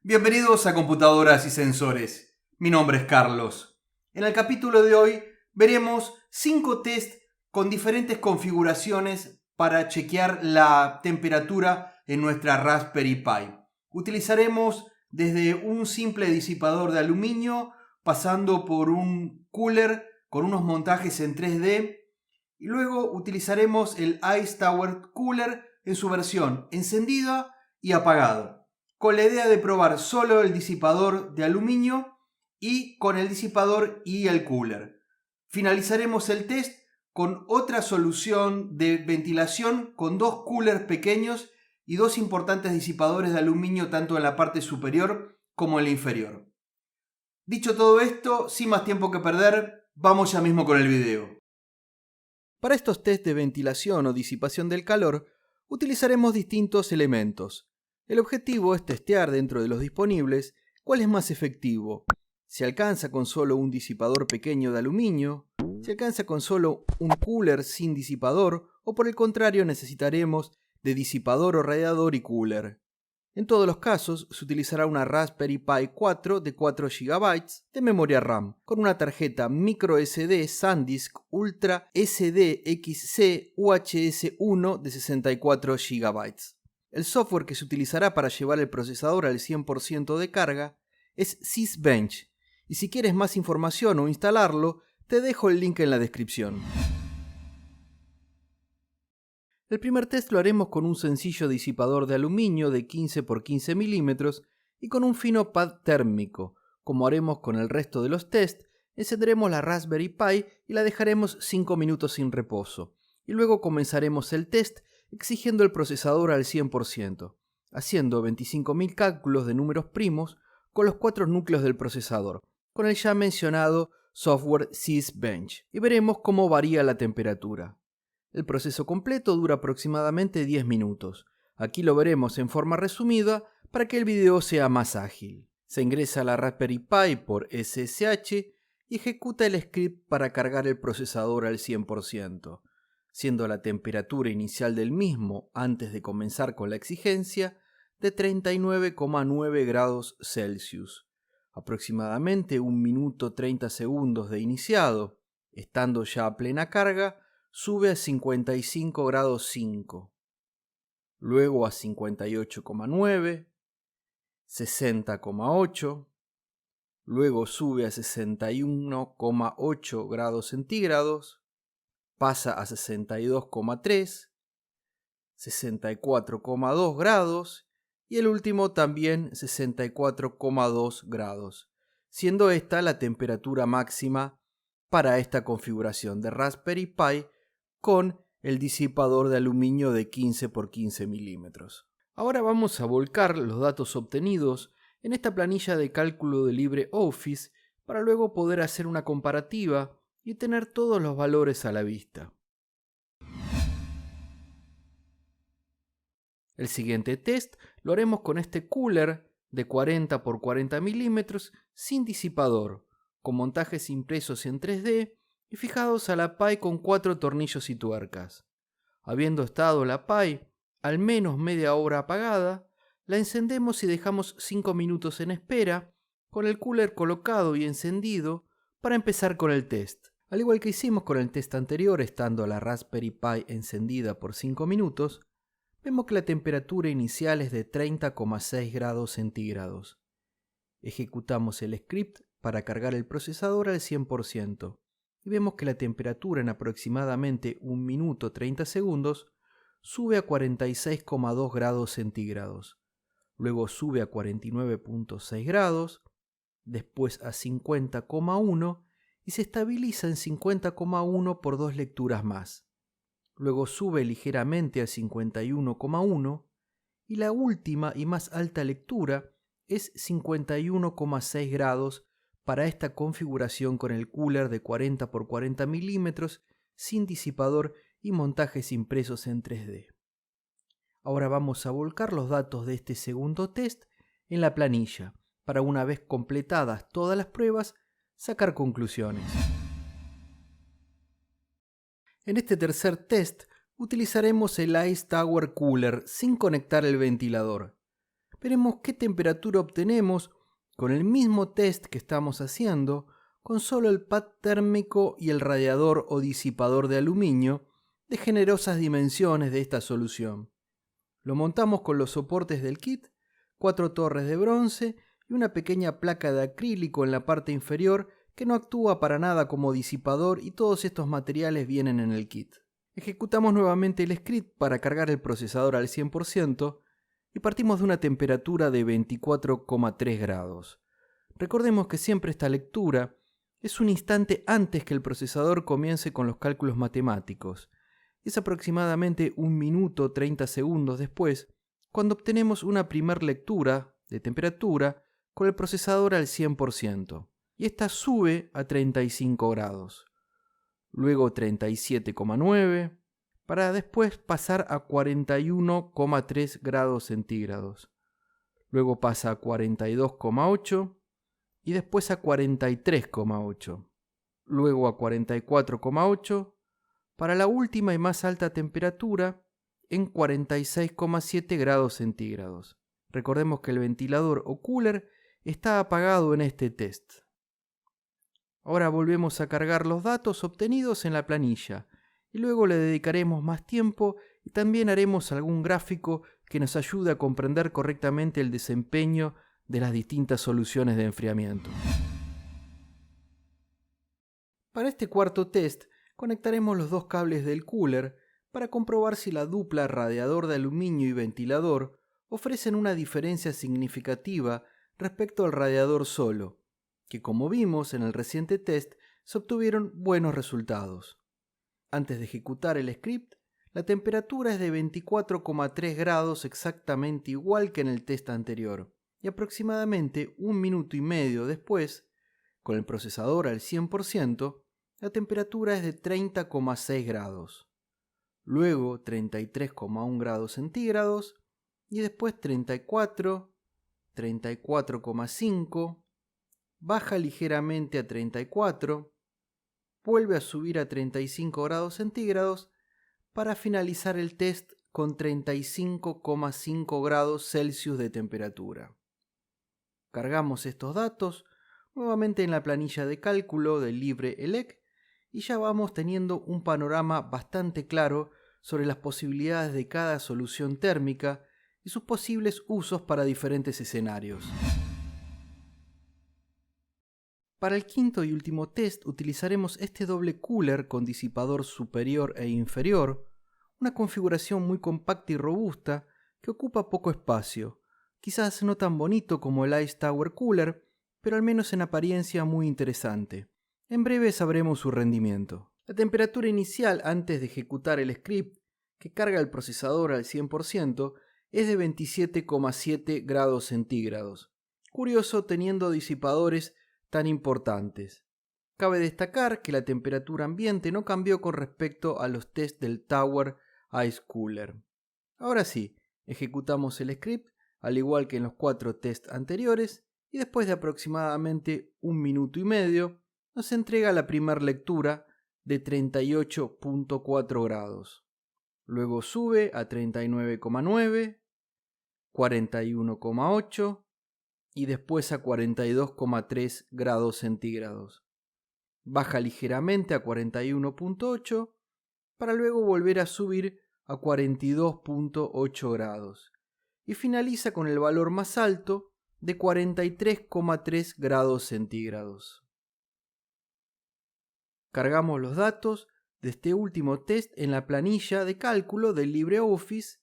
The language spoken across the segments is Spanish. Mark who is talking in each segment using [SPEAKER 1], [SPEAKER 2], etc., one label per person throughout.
[SPEAKER 1] Bienvenidos a Computadoras y Sensores. Mi nombre es Carlos. En el capítulo de hoy veremos 5 tests con diferentes configuraciones para chequear la temperatura en nuestra Raspberry Pi. Utilizaremos desde un simple disipador de aluminio, pasando por un cooler con unos montajes en 3D, y luego utilizaremos el Ice Tower Cooler en su versión encendida y apagado, con la idea de probar solo el disipador de aluminio y con el disipador y el cooler. Finalizaremos el test con otra solución de ventilación con 2 coolers pequeños y 2 importantes disipadores de aluminio tanto en la parte superior como en la inferior. Dicho todo esto, sin más tiempo que perder, vamos ya mismo con el video. Para estos test de ventilación o disipación del calor, utilizaremos distintos elementos. El objetivo es testear dentro de los disponibles cuál es más efectivo. ¿Se alcanza con solo un disipador pequeño de aluminio? ¿Se alcanza con solo un cooler sin disipador? ¿O por el contrario necesitaremos de disipador o radiador y cooler? En todos los casos se utilizará una Raspberry Pi 4 de 4 GB de memoria RAM con una tarjeta microSD SanDisk Ultra SDXC UHS-1 de 64 GB. El software que se utilizará para llevar el procesador al 100% de carga es Sysbench, y si quieres más información o instalarlo, te dejo el link en la descripción. El primer test lo haremos con un sencillo disipador de aluminio de 15 x 15 milímetros y con un fino pad térmico. Como haremos con el resto de los tests, encenderemos la Raspberry Pi y la dejaremos 5 minutos sin reposo. Y luego comenzaremos el test exigiendo el procesador al 100%, haciendo 25.000 cálculos de números primos con los 4 núcleos del procesador, con el ya mencionado software Sysbench, y veremos cómo varía la temperatura. El proceso completo dura aproximadamente 10 minutos. Aquí lo veremos en forma resumida para que el video sea más ágil. Se ingresa a la Raspberry Pi por SSH y ejecuta el script para cargar el procesador al 100%, siendo la temperatura inicial del mismo antes de comenzar con la exigencia de 39,9 grados Celsius, aproximadamente 1 minuto 30 segundos de iniciado. Estando ya a plena carga, sube a 55 grados 5, luego a 58,9, 60,8, luego sube a 61,8 grados centígrados, pasa a 62,3, 64,2 grados y el último también 64,2 grados, siendo esta la temperatura máxima para esta configuración de Raspberry Pi con el disipador de aluminio de 15 x 15 milímetros. Ahora vamos a volcar los datos obtenidos en esta planilla de cálculo de LibreOffice para luego poder hacer una comparativa y tener todos los valores a la vista. El siguiente test lo haremos con este cooler de 40 x 40 milímetros sin disipador, con montajes impresos en 3D y fijados a la Pi con 4 tornillos y tuercas. Habiendo estado la Pi al menos media hora apagada, la encendemos y dejamos 5 minutos en espera, con el cooler colocado y encendido, para empezar con el test. Al igual que hicimos con el test anterior, estando la Raspberry Pi encendida por 5 minutos, vemos que la temperatura inicial es de 30,6 grados centígrados. Ejecutamos el script para cargar el procesador al 100% y vemos que la temperatura en aproximadamente 1 minuto 30 segundos sube a 46,2 grados centígrados, luego sube a 49,6 grados, después a 50,1 y se estabiliza en 50,1 por 2 lecturas más. Luego sube ligeramente a 51,1 y la última y más alta lectura es 51,6 grados para esta configuración con el cooler de 40 x 40 milímetros sin disipador y montajes impresos en 3D. Ahora vamos a volcar los datos de este segundo test en la planilla para, una vez completadas todas las pruebas, sacar conclusiones. En este tercer test utilizaremos el Ice Tower Cooler sin conectar el ventilador. Veremos qué temperatura obtenemos con el mismo test que estamos haciendo, con solo el pad térmico y el radiador o disipador de aluminio de generosas dimensiones de esta solución. Lo montamos con los soportes del kit, 4 torres de bronce y una pequeña placa de acrílico en la parte inferior que no actúa para nada como disipador, y todos estos materiales vienen en el kit. Ejecutamos nuevamente el script para cargar el procesador al 100% y partimos de una temperatura de 24,3 grados. Recordemos que siempre esta lectura es un instante antes que el procesador comience con los cálculos matemáticos. Es aproximadamente 1 minuto 30 segundos después cuando obtenemos una primer lectura de temperatura con el procesador al 100%. Y esta sube a 35 grados, luego 37,9, para después pasar a 41,3 grados centígrados. Luego pasa a 42,8 y después a 43,8. Luego a 44,8 para la última y más alta temperatura en 46,7 grados centígrados. Recordemos que el ventilador o cooler está apagado en este test. Ahora volvemos a cargar los datos obtenidos en la planilla y luego le dedicaremos más tiempo y también haremos algún gráfico que nos ayude a comprender correctamente el desempeño de las distintas soluciones de enfriamiento. Para este cuarto test conectaremos los dos cables del cooler para comprobar si la dupla radiador de aluminio y ventilador ofrecen una diferencia significativa respecto al radiador solo, que como vimos en el reciente test se obtuvieron buenos resultados. Antes de ejecutar el script, la temperatura es de 24,3 grados, exactamente igual que en el test anterior, y aproximadamente 1 minuto y medio después, con el procesador al 100%, la temperatura es de 30,6 grados, luego 33,1 grados centígrados y después 34, 34,5, baja ligeramente a 34, vuelve a subir a 35 grados centígrados para finalizar el test con 35,5 grados Celsius de temperatura. Cargamos estos datos nuevamente en la planilla de cálculo del LibreELEC y ya vamos teniendo un panorama bastante claro sobre las posibilidades de cada solución térmica y sus posibles usos para diferentes escenarios. Para el quinto y último test utilizaremos este doble cooler con disipador superior e inferior, una configuración muy compacta y robusta que ocupa poco espacio, quizás no tan bonito como el Ice Tower Cooler, pero al menos en apariencia muy interesante. En breve sabremos su rendimiento. La temperatura inicial antes de ejecutar el script, que carga el procesador al 100%, es de 27,7 grados centígrados. Curioso teniendo disipadores tan importantes. Cabe destacar que la temperatura ambiente no cambió con respecto a los tests del Tower Ice Cooler. Ahora sí, ejecutamos el script, al igual que en los 4 tests anteriores, y después de aproximadamente 1 minuto y medio, nos entrega la primera lectura de 38,4 grados. Luego sube a 39,9, 41,8 y después a 42,3 grados centígrados. Baja ligeramente a 41,8 para luego volver a subir a 42,8 grados y finaliza con el valor más alto de 43,3 grados centígrados. Cargamos los datos de este último test en la planilla de cálculo del LibreOffice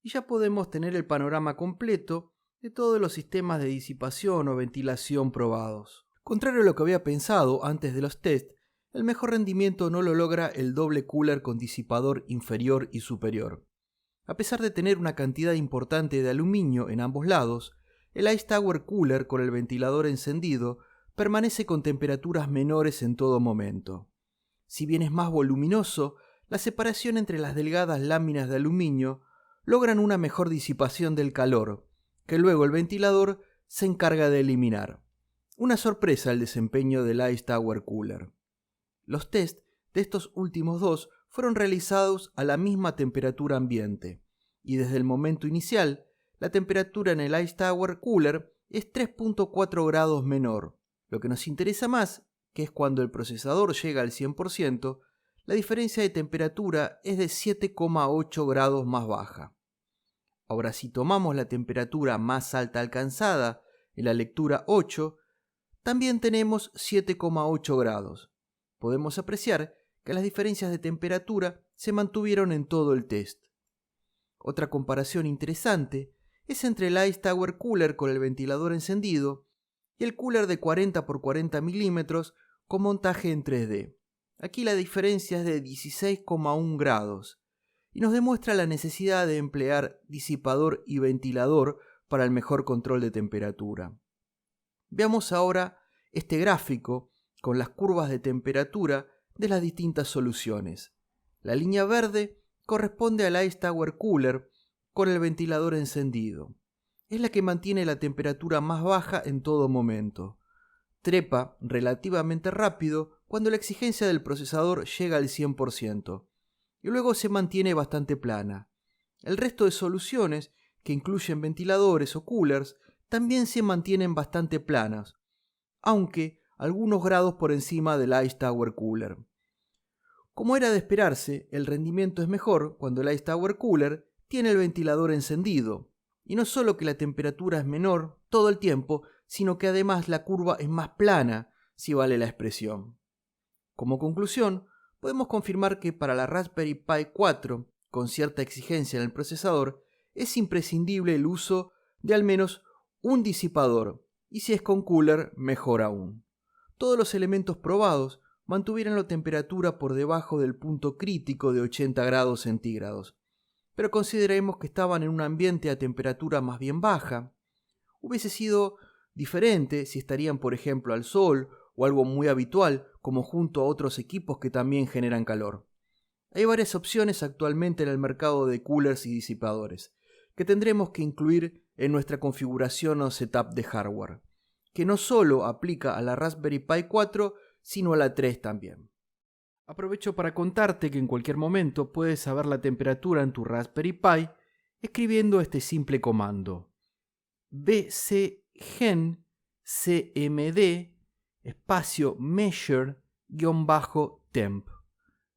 [SPEAKER 1] y ya podemos tener el panorama completo de todos los sistemas de disipación o ventilación probados. Contrario a lo que había pensado antes de los tests, el mejor rendimiento no lo logra el doble cooler con disipador inferior y superior. A pesar de tener una cantidad importante de aluminio en ambos lados, el Ice Tower Cooler con el ventilador encendido permanece con temperaturas menores en todo momento. Si bien es más voluminoso, la separación entre las delgadas láminas de aluminio logran una mejor disipación del calor, que luego el ventilador se encarga de eliminar. Una sorpresa el desempeño del Ice Tower Cooler. Los tests de estos últimos dos fueron realizados a la misma temperatura ambiente, y desde el momento inicial, la temperatura en el Ice Tower Cooler es 3.4 grados menor. Lo que nos interesa más, que es cuando el procesador llega al 100%, la diferencia de temperatura es de 7,8 grados más baja. Ahora, si tomamos la temperatura más alta alcanzada en la lectura 8, también tenemos 7,8 grados. Podemos apreciar que las diferencias de temperatura se mantuvieron en todo el test. Otra comparación interesante es entre el Ice Tower Cooler con el ventilador encendido y el cooler de 40 x 40 milímetros con montaje en 3D. Aquí la diferencia es de 16,1 grados y nos demuestra la necesidad de emplear disipador y ventilador para el mejor control de temperatura. Veamos ahora este gráfico con las curvas de temperatura de las distintas soluciones. La línea verde corresponde al Ice Tower Cooler con el ventilador encendido. Es la que mantiene la temperatura más baja en todo momento. Trepa relativamente rápido cuando la exigencia del procesador llega al 100% y luego se mantiene bastante plana. El resto de soluciones, que incluyen ventiladores o coolers, también se mantienen bastante planas, aunque algunos grados por encima del Ice Tower Cooler. Como era de esperarse, el rendimiento es mejor cuando el Ice Tower Cooler tiene el ventilador encendido, y no solo que la temperatura es menor todo el tiempo, sino que además la curva es más plana, si vale la expresión. Como conclusión, podemos confirmar que para la Raspberry Pi 4, con cierta exigencia en el procesador, es imprescindible el uso de al menos un disipador, y si es con cooler, mejor aún. Todos los elementos probados mantuvieron la temperatura por debajo del punto crítico de 80 grados centígrados, pero consideremos que estaban en un ambiente a temperatura más bien baja. Hubiese sido diferente si estarían, por ejemplo, al sol o algo muy habitual, como junto a otros equipos que también generan calor. Hay varias opciones actualmente en el mercado de coolers y disipadores, que tendremos que incluir en nuestra configuración o setup de hardware, que no solo aplica a la Raspberry Pi 4, sino a la 3 también. Aprovecho para contarte que en cualquier momento puedes saber la temperatura en tu Raspberry Pi escribiendo este simple comando: bcgen cmd espacio measure-temp.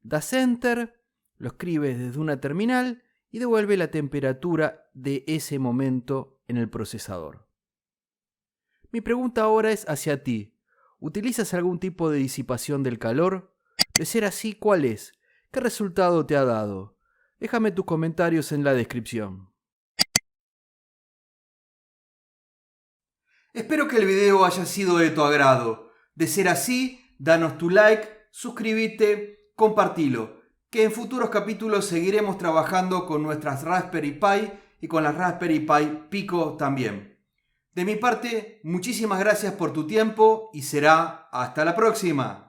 [SPEAKER 1] Das enter, lo escribes desde una terminal y devuelve la temperatura de ese momento en el procesador. Mi pregunta ahora es hacia ti. ¿Utilizas algún tipo de disipación del calor? De ser así, ¿cuál es? ¿Qué resultado te ha dado? Déjame tus comentarios en la descripción. Espero que el video haya sido de tu agrado. De ser así, danos tu like, suscríbete, compartilo, que en futuros capítulos seguiremos trabajando con nuestras Raspberry Pi y con las Raspberry Pi Pico también. De mi parte, muchísimas gracias por tu tiempo y será hasta la próxima.